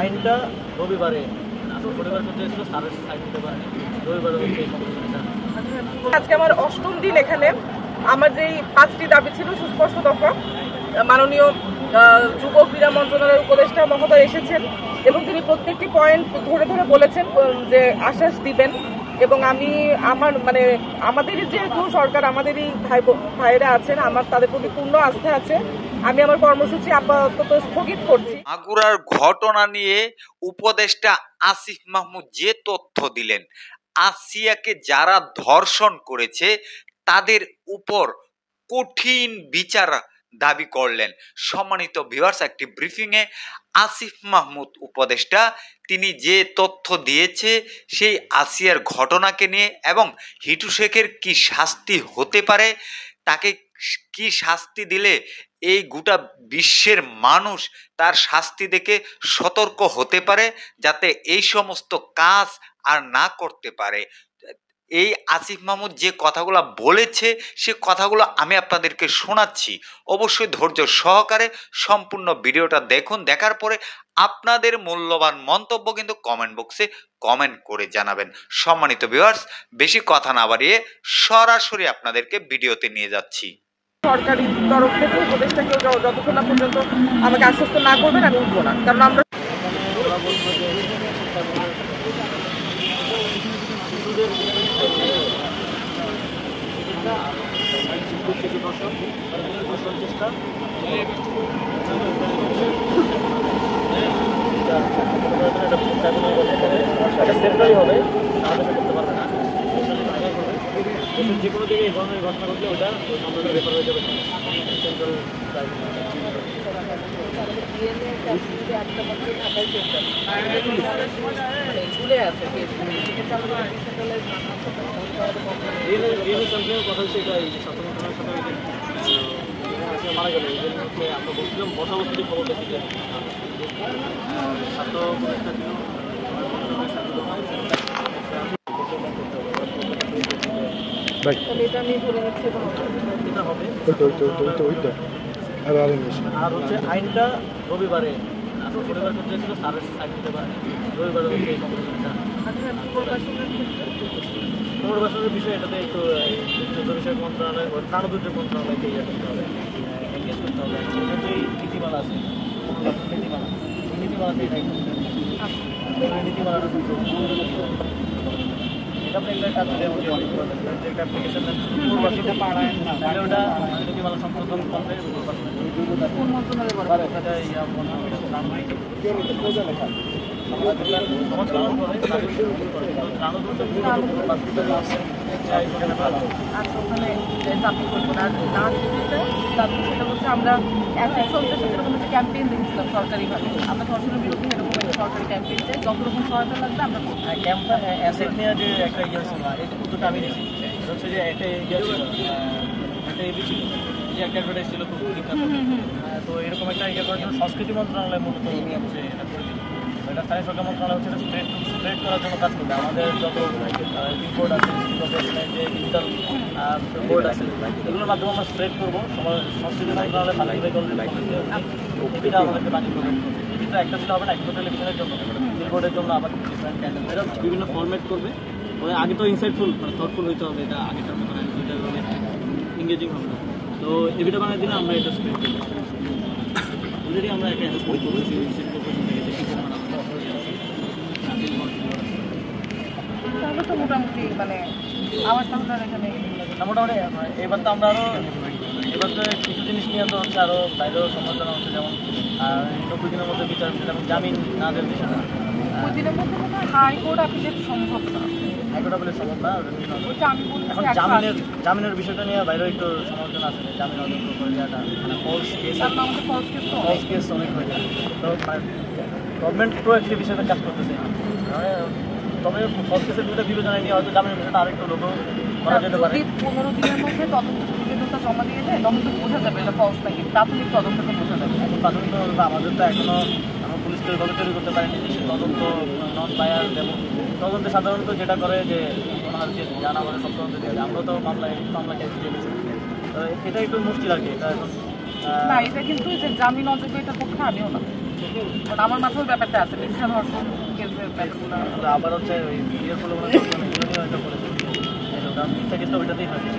আইনটা রবিবারে শনিবার পর্যন্ত ছিল, স্যারের সাইন দিতে পারেনি, রবিবারে হচ্ছে এই কমিশনটা। আজকে আমার ৮ম দিন এখানে। আমার যেই 5টি দাবি ছিল সুস্পষ্ট দফা, মাননীয় যুব ক্রীড়া মন্ত্রণালয়ের উপদেষ্টা মহোদয় এসেছেন এবং তিনি প্রত্যেকটি পয়েন্ট ধরে ধরে বলেছেন যে আশ্বাস দিবেন। এবং আমি আমাদেরই যেহেতু সরকার, আমাদেরই ভাইয়েরা আছেন, আমার তাদের প্রতি পূর্ণ আস্থা আছে। আমি আমার কর্মসূচি আপাতত স্থগিত করছি। মাগুরার ঘটনা নিয়ে উপদেষ্টা আসিফ মাহমুদ যে তথ্য দিলেন, আসিয়াকে যারা ধর্ষণ করেছে তাদের উপর কঠিন বিচার দাবি করলেন। সম্মানিত ভিউয়ার্স, একটি ব্রিফিংয়ে আসিফ মাহমুদ উপদেষ্টা তিনি যে তথ্য দিয়েছে সেই আসিয়ার ঘটনাকে নিয়ে এবং হিটু শেখের কি শাস্তি হতে পারে, তাকে কি শাস্তি দিলে এই গোটা বিশ্বের মানুষ তার শাস্তি দেখে সতর্ক হতে পারে, যাতে এই সমস্ত কাজ আর না করতে পারে। এই আসিফ মাহমুদ যে কথাগুলো বলেছে সে কথাগুলো আমি আপনাদেরকে শোনাচ্ছি। অবশ্যই ধৈর্য সহকারে সম্পূর্ণ ভিডিওটা দেখুন। দেখার পরে আপনাদের মূল্যবান মন্তব্য কিন্তু কমেন্ট বক্সে কমেন্ট করে জানাবেন। সম্মানিত ভিউয়ার্স, বেশি কথা না বাড়িয়ে সরাসরি আপনাদেরকে ভিডিওতে নিয়ে যাচ্ছি। সরকারি তরফ থেকে উপদেষ্টা কেউ যতক্ষণ না পর্যন্ত আমাকে আশ্বস্ত না করবেন আমি উঠবো না, কারণ আমরা চেষ্টা সেন্ট্রালি হবে, আমাদের করতে পারবে না, যে কোনো দিকে এই ধরনের ঘটনা ঘটলে ওটা আমরা রেফার হয়ে যাবে সেন্ট্রাল। কথা হচ্ছে এটা স্বাস্থ্য মন্ত্রণালয়ের সাথে মারা গেল, এই জন্য হচ্ছে আমরা বলছিলাম বসা বসে খবর পেয়েছি যে স্বাস্থ্য উপদেষ্টা ছিল আর হচ্ছে আইনটা রবিবারে শনিবার পর্যন্ত ছিল, স্যারের সাইন দিতে পারেনি, রবিবারে হচ্ছে এই কমিশনটা। পুনর্বাসনের বিষয়ে এটাতে একটু যুদ্ধ বিষয়ক মন্ত্রণালয়, প্রাণ দুর্যোগ মন্ত্রণালয়কে ইয়ে করতে হবে, এনগেজ করতে হবে। যেহেতু নীতিমালা আছে, নীতিমালাতে এটাই নীতিমালাটা আপনি একটা কাজ যে একটা অ্যাপ্লিকেশন ওটা নীতিমালা সংশোধন করলে আমরা ক্যাম্পেইন দেখেছিলাম সরকারিভাবে, আমরা ধর্ষণের বিরুদ্ধে এরকম একটা সরকারি ক্যাম্পেইন চাই, যত রকম সহায়তা লাগবে আমরা ক্যাম্প অ্যাসেট নিয়ে যে একটা ইয়ে ছিল, এই উদ্যোগটা আমি নিয়েছি। এটা হচ্ছে যে একটা ইয়ে ছিল, একটা এবি ছিল, যে একটা অ্যাডভার্টাইজ ছিল খুব বিখ্যাত। তো এরকম একটা ইয়ে করার জন্য সংস্কৃতি মন্ত্রণালয় মূলত হচ্ছে এটা করে দিল। এটা স্থানীয় সরকার মন্ত্রণালয় হচ্ছে স্প্রেড করার জন্য কাজ করবে। আমাদের যত রিপোর্ট আছে, যে ডিজিটাল বোর্ড আছে, এগুলোর মাধ্যমে আমরা স্প্রেড করবো। সংস্কৃতি মন্ত্রণালয় এটা আমাদেরকে বানিয়ে প্রোভাইড করবে। টিভিটা একটা দিলে হবে না, একটা টেলিভিশনের জন্য, বিলবোর্ডের জন্য আবার ডিফারেন্ট ক্যান্ডেল, এটা বিভিন্ন ফরম্যাট করবে। আগে তো ইনসাইটফুল থটফুল হইতে হবে, এটা আগেটার মতো এঙ্গেজিং হবে না। তো এভিটা বানার দিনে আমরা এটা স্প্রেড করবো। অলরেডি আমরা একটা স্প্রেড করেছি রিসেন্ট কর্পোরেশন থেকে, বেশি পরিমাণ তাহলে তো মোটামুটি আমার তাহলে এখানে মোটামুটি এবার তো আমরা আরও এবার তো কিছু জিনিস নিয়ে তো হচ্ছে আরও বাইরেও সমালোচনা হচ্ছে, যেমন 90 দিনের মধ্যে বিচার হচ্ছে, যেমন জামিন না দেওয়ার বিষয়টা। ওই দিনের মধ্যে মনে হয় হাইকোর্ট আপিলের সম্ভব না, হাইকোর্ট আপিলের সম্ভব না। এখন জামিনের বিষয়টা নিয়ে বাইরেও একটু সমালোচনা আছে, জামিন অযোগ্য করে দেওয়াটা ফলস কেস অনেক হয়ে যায়। তো গভর্নমেন্ট প্রোঅ্যাক্টিভ বিষয়টা কাজ করতেছে, তবে ফলস কেসের দুটো বিবেচনায় নিয়ে হয়তো জামিনের বিষয়টা আরেকটু লোক করা যেতে পারে। 15 দিনের মধ্যে তদন্ত প্রতিবেদনটা জমা দিয়ে দেয়, তখন তো বোঝা যাবে এটা ফলস নাকি, প্রাথমিক তদন্তটা বোঝা যাবে। এখন প্রাথমিক তদন্ত আমাদের তো এখনও পুলিশ তৈরি তৈরি করতে পারেনি, সে তদন্ত নন বায়ার। এবং তদন্তে সাধারণত যেটা করে যে কোনো হালকে জানা আমাদের সব তদন্ত দিয়ে যায়, আমরা তো মামলা কেস দিয়ে দিচ্ছি। তো এটা একটু মুশকিল আর কি। এটা এখন না, এটা কিন্তু যে জামিন অযোগ্য এটার পক্ষে আমিও না। আমার মাথায় ব্যাপারটা আছে মিথ্যা ধর্ষণ কেসের ব্যাপারগুলো আবার হচ্ছে ওই বিয়ের প্রলোভনে হয়তো করেছে মিথ্যা কেসটা ওইটাতেই হয়েছে।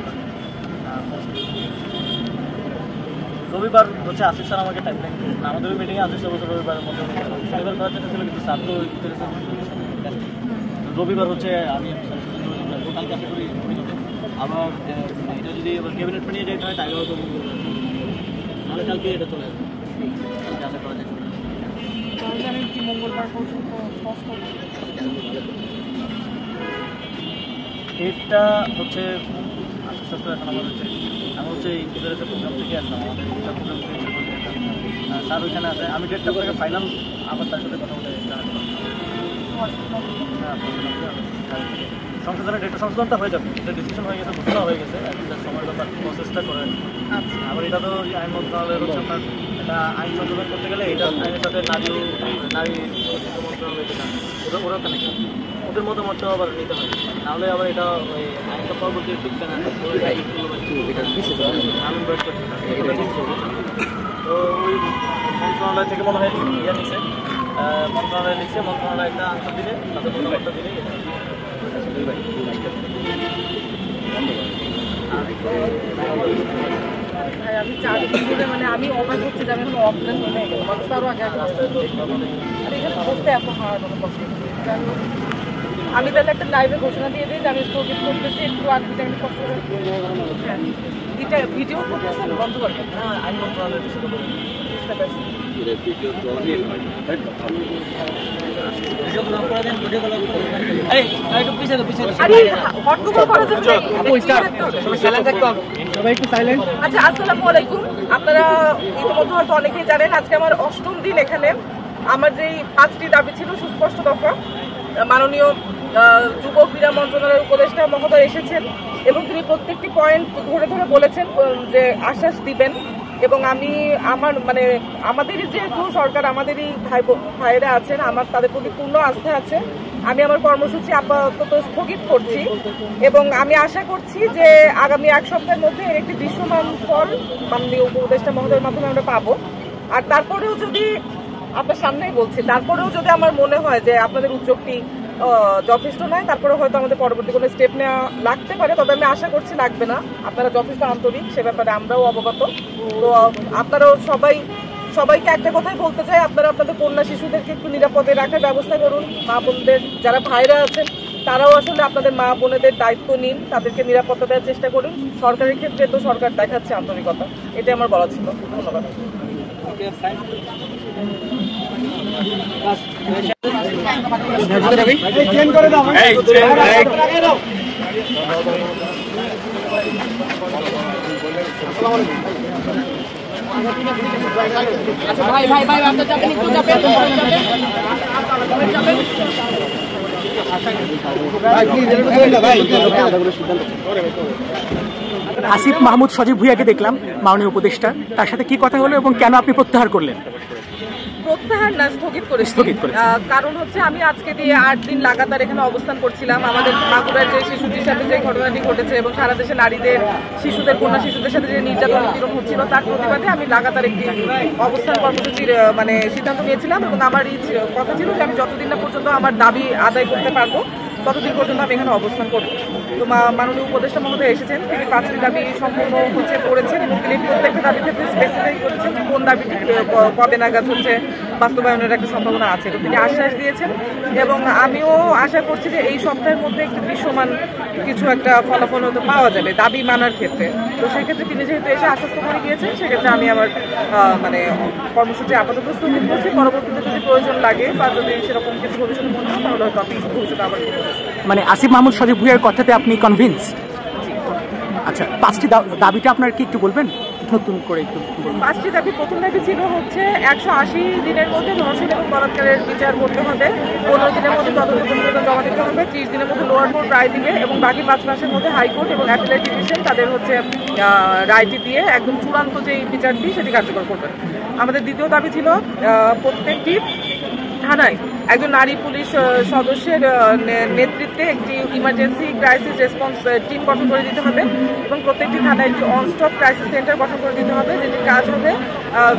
রবিবার হচ্ছে আসিফ স্যার আমাকে টাইম লাইন আমাদের ওই মিটিংয়ে আসিফ স্যার বছর রবিবারের মধ্যে শনিবার করার জন্য ছিল, কিন্তু স্যার তো রবিবার হচ্ছে আমি কালকে আশা করি আবার এটা যদি এবার ক্যাবিনেট নিয়ে যেতে হয় তাহলে হয়তো নাহলে কালকে এটা চলে আসবে, কালকে আশা করা যায়। আমি কি মঙ্গলবার পর্যন্ত ডেটটা হচ্ছে আসিফ স্যার তো এখন আমার হচ্ছে আমি হচ্ছে ইন্টারভিউতে প্রোগ্রাম থেকে আসলাম, আমাদের প্রোগ্রাম থেকে স্যার ওইখানে আছে। আমি ডেটটা আপনাকে ফাইনাল আবার তার সাথে কথা বলে জানাতে পারবো। সংশোধনের ডেটটা সংশোধনটা হয়ে যাবে, এটা ডিসিশন হয়ে গেছে, ঘোষণা হয়ে গেছে, একটা সময় ব্যাপার প্রসেসটা করে। আবার এটা তো আইন মন্ত্রণালয়ের হচ্ছে আপনার এটা আইন সংশোধন করতে গেলে এটা আইনের সাথে নারী মন্ত্রণালয় যেটা ওরাও কানেক্ট, ওদের মতামতটাও আবার নিতে হয়, নাহলে আবার এটা ওই আইনটা পরবর্তী টিকবে না। তো ওই মন্ত্রণালয় থেকে মনে হয় ইয়ে নিচ্ছে, মন্ত্রণালয় লিখছে, মন্ত্রণালয় একটা আনসার দিলে তাদের মতামতটা দিলে আমি 4 দিন ধরে মানে আমি অবাক হচ্ছে যে আমি এখন অফলাইন হয়ে গেলাম, মানুষ আরও আগে আগে এখানে বলতে এত হার কষ্ট। আমি তাহলে একটা লাইভে ঘোষণা দিয়ে দিই যে আমি স্থগিত করতেছি, একটু আগে আমি কষ্ট করে এটা ভিডিও করতেছেন বন্ধ করবেন। আইন মন্ত্রণালয় আচ্ছা, আসসালামু আলাইকুম। আপনারা ইতিমধ্যে হয়তো অনেকেই জানেন আজকে আমার 8ম দিন এখানে। আমার যেই 5টি দাবি ছিল সুস্পষ্ট দফা, মাননীয় যুব ক্রীড়া মন্ত্রণালয়ের উপদেষ্টা মহোদয় এসেছেন এবং তিনি প্রত্যেকটি পয়েন্ট ধরে ধরে বলেছেন যে আশ্বাস দিবেন। এবং আমি আমার মানে আমাদেরই যেহেতু সরকার আমাদেরই ভাইয়েরা আছেন, আমার তাদের প্রতি পূর্ণ আস্থা আছে। আমি আমার কর্মসূচি আপাতত স্থগিত করছি এবং আমি আশা করছি যে আগামী 1 সপ্তাহের মধ্যে এর একটি দৃশ্যমান ফল মাননীয় উপদেষ্টা মহোদয়ের মাধ্যমে আমরা পাবো। আর তারপরেও যদি আপনার সামনেই বলছি, তারপরেও যদি আমার মনে হয় যে আপনাদের উদ্যোগটি যথেষ্ট নয়, তারপরে হয়তো আমাদের পরবর্তী কোনো স্টেপ নেওয়া লাগতে পারে, তবে আমি আশা করছি লাগবে না। আপনারা যথেষ্ট আন্তরিক, সে ব্যাপারে আমরাও অবগত। তো আপনারাও সবাইকে একটা কথাই বলতে চাই, আপনারা আপনাদের কন্যা শিশুদেরকে একটু নিরাপদে রাখার ব্যবস্থা করুন। মা বোনদের যারা ভাইরা আছেন তারাও আসলে আপনাদের মা বোনেদের দায়িত্ব নিন, তাদেরকে নিরাপত্তা দেওয়ার চেষ্টা করুন। সরকারের ক্ষেত্রে তো সরকার দেখাচ্ছে আন্তরিকতা, এটাই আমার বলা ছিল। ধন্যবাদ। আসিফ মাহমুদ সজীব ভুঁইয়াকে দেখলাম মাননীয় উপদেষ্টা, তার সাথে কি কথা হলো এবং কেন আপনি প্রত্যাহার করলেন? প্রত্যাহার না, স্থগিত করেছি। কারণ হচ্ছে আমি আজকে দিয়ে 8 দিন লাগাতার এখানে অবস্থান করছিলাম। আমাদের বাঁকুড়ার যে শিশুটির সাথে যে ঘটনাটি ঘটেছে এবং সারা দেশে নারীদের, শিশুদের, কন্যা শিশুদের সাথে যে নির্যাতন নিপীড়ন হচ্ছিল তার প্রতিবাদে আমি লাগাতার একটি অবস্থান কর্মসূচির মানে সিদ্ধান্ত নিয়েছিলাম এবং আমার এই কথা ছিল যে আমি যতদিন না পর্যন্ত আমার দাবি আদায় করতে পারবো ততদিন পর্যন্ত আমি এখানে অবস্থান করব। তো মাননীয় উপদেষ্টা মহোদয় এসেছেন, তিনি 5টি দাবি সম্পূর্ণ করেছেন এবং তিনি প্রত্যেকটা দাবি ক্ষেত্রে স্পেসিফাই করেছেন যে কোন দাবিটি কবে নাগাদ হচ্ছে বাস্তবায়নের একটা সম্ভাবনা আছে। তো তিনি আশ্বাস দিয়েছেন এবং আমিও আশা করছি যে এই সপ্তাহের মধ্যে একটি দৃশ্যমান কিছু একটা ফলাফল হয়তো পাওয়া যাবে দাবি মানার ক্ষেত্রে। তো সেক্ষেত্রে তিনি যেহেতু এসে আশ্বস্ত করে গিয়েছেন, সেক্ষেত্রে আমি আমার মানে কর্মসূচি আপাতত স্থগিত করছি। পরবর্তীতে যদি প্রয়োজন লাগে বা যদি সেরকম কিছু ভবিষ্যতে মনে হয় তাহলে হয়তো আমি ভবিষ্যতে আবার মানে আসিফ মাহমুদ সজীব ভুঁইয়ার কথাতে আপনি কনভিন্স? আচ্ছা, 5টি দাবিটা আপনার কি একটু বলবেন নতুন করে? একটু 5টি দাবি। প্রথম দাবি ছিল হচ্ছে 180 দিনের মধ্যে ধর্ষণ এবং বলাৎকারের বিচার করতে হবে, 15 দিনের মধ্যে তদন্ত প্রতিবেদন জমা দিতে হবে, 30 দিনের মধ্যে লোয়ার কোর্ট রায় দিবে এবং বাকি 5 মাসের মধ্যে হাইকোর্ট এবং অ্যাপিলেট ডিভিশন তাদের হচ্ছে রায়টি দিয়ে একদম চূড়ান্ত যেই বিচারটি সেটি কার্যকর করবে। আমাদের দ্বিতীয় দাবি ছিল প্রত্যেকটি থানায় একজন নারী পুলিশ সদস্যের নেতৃত্বে একটি ইমার্জেন্সি ক্রাইসিস রেসপন্স টিম গঠন করে দিতে হবে এবং প্রত্যেকটি থানায় একটি অন স্টপ ক্রাইসিস সেন্টার গঠন করে দিতে হবে, যেটির কাজ হবে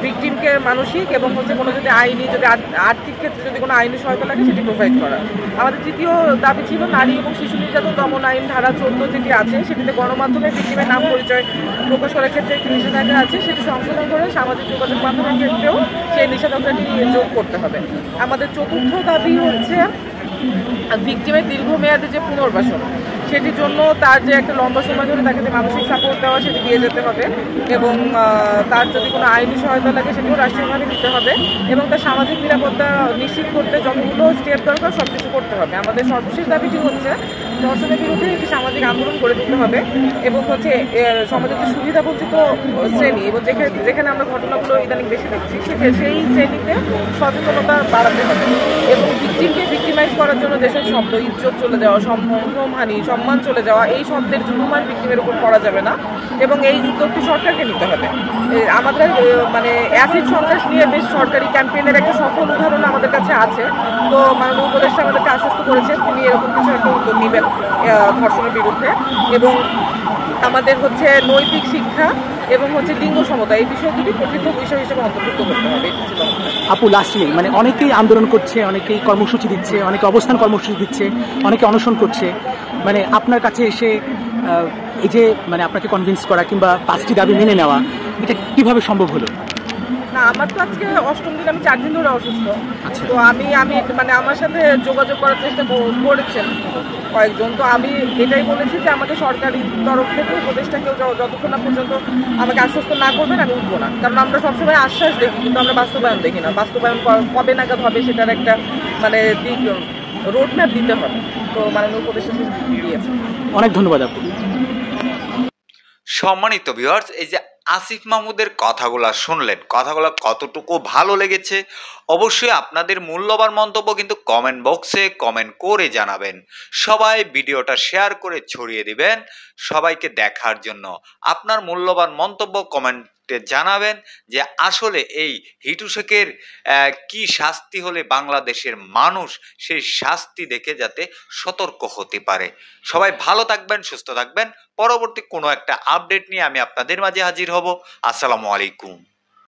ভিকটিমকে মানসিক এবং হচ্ছে কোনো যদি আইনি যদি আর্থিক ক্ষেত্রে যদি কোনো আইনি সহায়তা লাগে সেটি প্রোভাইড করা। আমাদের তৃতীয় দাবি ছিল নারী এবং শিশু নির্যাতন দমন আইন ধারা 14 যেটি আছে সেটিতে গণমাধ্যমে ভিকটিমের নাম পরিচয় প্রকাশ করার ক্ষেত্রে একটি নিষেধাজ্ঞা আছে, সেটি সংশোধন করে সামাজিক যোগাযোগ মাধ্যমের ক্ষেত্রেও সেই নিষেধাজ্ঞাটি যোগ করতে হবে। আমাদের চতুর্থ দাবি হচ্ছে ভিকটিমের দীর্ঘমেয়াদী যে পুনর্বাসন, সেটির জন্য তার যে একটা লম্বা সময় ধরে তাকে যে মানসিক সাপোর্ট দেওয়া সেটি দিয়ে যেতে হবে এবং তার যদি কোনো আইনি সহায়তা লাগে সেটিও রাষ্ট্রীয়ভাবে দিতে হবে এবং তার সামাজিক নিরাপত্তা নিশ্চিত করতে যতগুলো স্টেপ দরকার সব কিছু করতে হবে। আমাদের সর্বশেষ দাবিটি হচ্ছে ধর্ষণের বিরুদ্ধে একটি সামাজিক আন্দোলন করে দিতে হবে এবং হচ্ছে সমাজের যে সুবিধাবঞ্চিত শ্রেণী এবং যেখানে আমরা ঘটনাগুলো ইদানিং বেশি দেখছি সেই শ্রেণীতে সচেতনতা বাড়াতে হবে এবং ভিকটিমকে ভিকটিমাইজ করার জন্য যেসব শব্দ ইজ্জত চলে যাওয়া, সম্মানহানি, সম্মান চলে যাওয়া, এই শব্দের জুলুমান ভিকটিমের উপর করা যাবে না এবং এই উদ্যোগটি সরকারকে নিতে হবে। আমাদের মানে অ্যাসিড সন্ত্রাস নিয়ে বেশ সরকারি ক্যাম্পেইনের একটা সফল উদাহরণ আমাদের কাছে আছে। তো মাননীয় উপদেষ্টা আমাদেরকে আশ্বস্ত করেছেন তিনি এরকম কিছু একটা উদ্যোগ নেবেন ধর্ষণের বিরুদ্ধে এবং আমাদের হচ্ছে নৈতিক শিক্ষা এবং হচ্ছে লিঙ্গ সমতা এই বিষয়গুলি প্রকৃত বিষয় হিসেবে অন্তর্ভুক্ত করতে হবে। আপু লাস্টলি মানে অনেকেই আন্দোলন করছে, অনেকেই কর্মসূচি দিচ্ছে, অনেকে অবস্থান কর্মসূচি দিচ্ছে, অনেকে অনশন করছে, মানে আপনার কাছে এসে এই যে মানে আপনাকে কনভিন্স করা কিংবা 5টি দাবি মেনে নেওয়া এটা কিভাবে সম্ভব হলো? না, আমার তো আজকে 8ম দিন, আমি 4 দিন ধরে অসুস্থ। তো আমি মানে আমার সাথে যোগাযোগ করার চেষ্টা করেছেন কয়েকজন, তো আমি এটাই বলেছি যে আমাদের সরকারি তরফ থেকে উপদেষ্টা কেউ যতক্ষণ না পর্যন্ত আমাকে আশ্বস্ত না করবেন আমি উঠবো না, কারণ আমরা সবসময় আশ্বাস দেখি কিন্তু আমরা বাস্তবায়ন দেখি না। বাস্তবায়ন কবে নাগাদ হবে সেটার একটা মানে দিক রোডম্যাপ দিতে হবে, তো মাননীয় উপদেষ্টা দিয়েছে। অনেক ধন্যবাদ আপু। সম্মানিত ভিউয়ার্স, এই যে আসিফ মাহমুদের কথাগুলো শুনলেন, কথাগুলো কতটুকু ভালো লেগেছে অবশ্যই আপনাদের মূল্যবান মন্তব্য কিন্তু কমেন্ট বক্সে কমেন্ট করে জানাবেন। সবাই ভিডিওটা শেয়ার করে ছড়িয়ে দিবেন সবাইকে দেখার জন্য। আপনার মূল্যবান মন্তব্য কমেন্টে জানাবেন যে আসলে এই হিটু শেখের কি শাস্তি হলে বাংলাদেশের মানুষ সেই শাস্তি দেখে যাতে সতর্ক হতে পারে। সবাই ভালো থাকবেন, সুস্থ থাকবেন। পরবর্তী কোনো একটা আপডেট নিয়ে আমি আপনাদের মাঝে হাজির হব। আসসালামু আলাইকুম।